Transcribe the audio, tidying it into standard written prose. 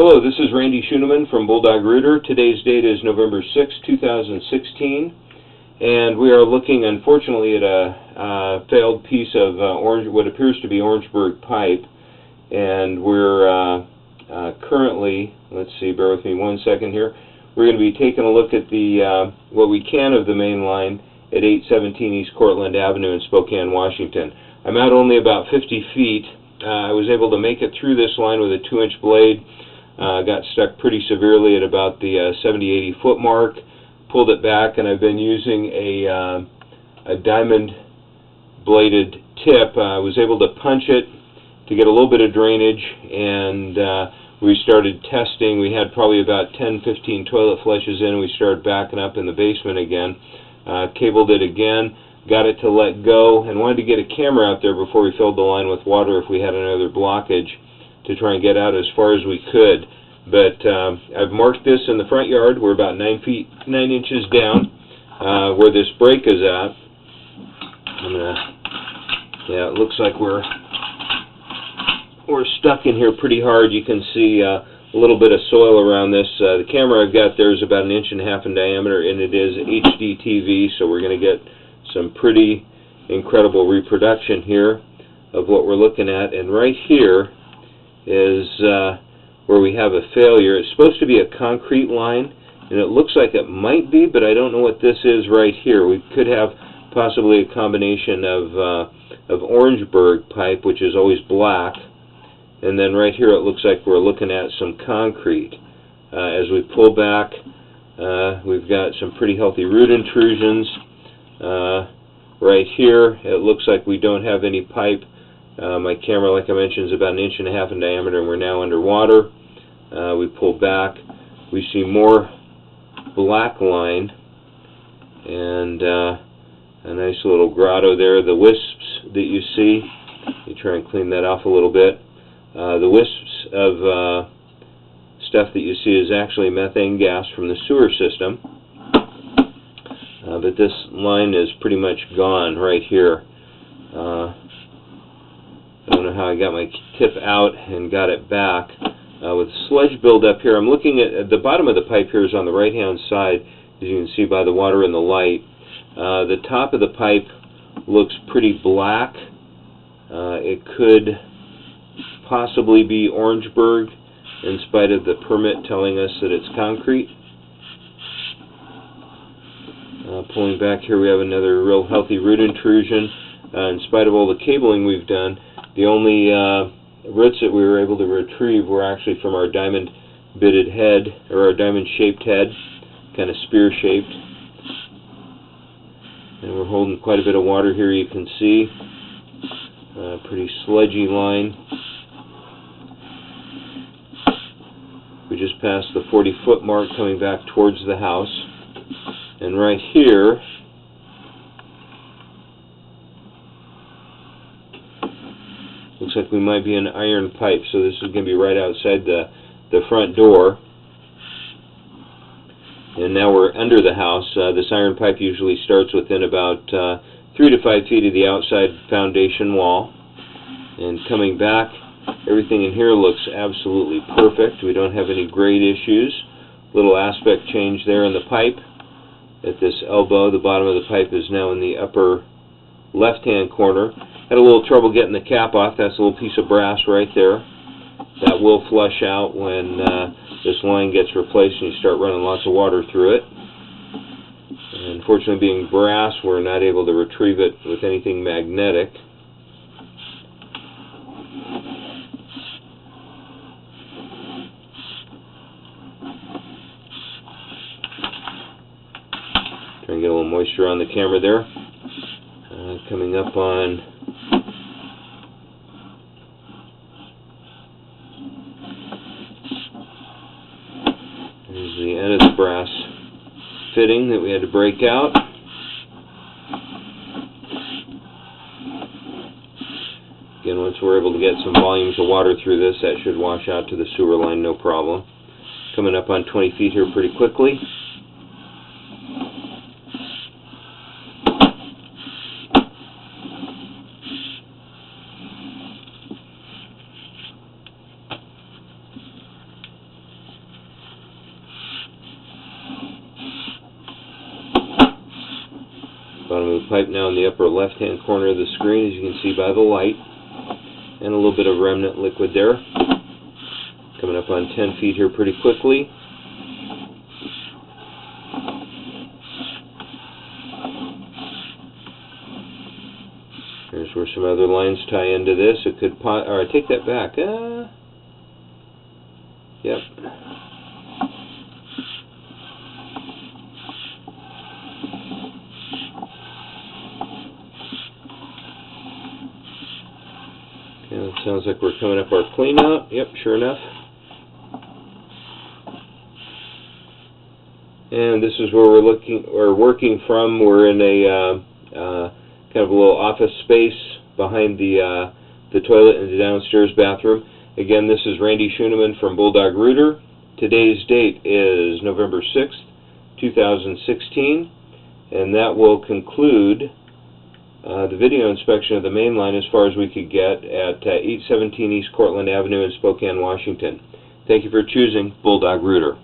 Hello, this is Randy Schoeneman from Bulldog Rooter. Today's date is November 6, 2016, and we are looking, unfortunately, at a failed piece of what appears to be Orangeburg pipe, and we're currently, let's see, bear with me one second here, we're going to be taking a look at the what we can of the main line at 817 East Courtland Avenue in Spokane, Washington. I'm out only about 50 feet. I was able to make it through this line with a 2-inch blade. Got stuck pretty severely at about the 70-80 foot mark, pulled it back, and I've been using a diamond bladed tip. I was able to punch it to get a little bit of drainage, and we started testing. We had probably about 10-15 toilet flushes in, and we started backing up in the basement again. Cabled it again, got it to let go, and wanted to get a camera out there before we filled the line with water if we had another blockage, to try and get out as far as we could. But I've marked this in the front yard. We're about 9 inches down where this break is at. Yeah, it looks like we're stuck in here pretty hard. You can see a little bit of soil around this. The camera I've got there is about 1.5 inches in diameter, and it is HD TV, so we're going to get some pretty incredible reproduction here of what we're looking at. And right here is where we have a failure. It's supposed to be a concrete line, and it looks like it might be, but I don't know what this is right here. We could have possibly a combination of Orangeburg pipe, which is always black, and then right here it looks like we're looking at some concrete. As we pull back, we've got some pretty healthy root intrusions. Right here it looks like we don't have any pipe. My camera, like I mentioned, is about 1.5 inches in diameter, and we're now underwater. We pull back, we see more black line, and a nice little grotto there. The wisps that you see, you try and clean that off a little bit. The wisps of stuff that you see is actually methane gas from the sewer system. But this line is pretty much gone right here. I don't know how I got my tip out and got it back. With sludge buildup here, I'm looking at the bottom of the pipe here is on the right-hand side, as you can see by the water and the light. The top of the pipe looks pretty black. It could possibly be Orangeburg, in spite of the permit telling us that it's concrete. Pulling back here, we have another real healthy root intrusion. In spite of all the cabling we've done, the only roots that we were able to retrieve were actually from our diamond bitted head, or our diamond shaped head, kind of spear shaped. And we're holding quite a bit of water here, you can see. Pretty sludgy line. We just passed the 40-foot mark coming back towards the house. And right here, looks like we might be an iron pipe, so this is going to be right outside the front door. And now we're under the house. This iron pipe usually starts within about 3 to 5 feet of the outside foundation wall. And coming back, everything in here looks absolutely perfect. We don't have any grade issues. Little aspect change there in the pipe. At this elbow, the bottom of the pipe is now in the upper left-hand corner. Had a little trouble getting the cap off. That's a little piece of brass right there. That will flush out when this line gets replaced and you start running lots of water through it. And unfortunately, being brass, we're not able to retrieve it with anything magnetic. Try and get a little moisture on the camera there. Coming up on the end of the brass fitting that we had to break out. Again, once we're able to get some volumes of water through this, that should wash out to the sewer line, no problem. Coming up on 20 feet here pretty quickly. pipe now in the upper left-hand corner of the screen, as you can see by the light, and a little bit of remnant liquid there. Coming up on 10 feet here pretty quickly. Here's where some other lines tie into this. It could or I take that back. Yep. Yeah, it sounds like we're coming up our clean out. Yep, sure enough. And this is where we're working from. We're in a kind of a little office space behind the toilet in the downstairs bathroom. Again, this is Randy Schooneman from Bulldog Rooter. Today's date is November 6th, 2016, and that will conclude the video inspection of the main line as far as we could get at 817 East Courtland Avenue in Spokane, Washington. Thank you for choosing Bulldog Rooter.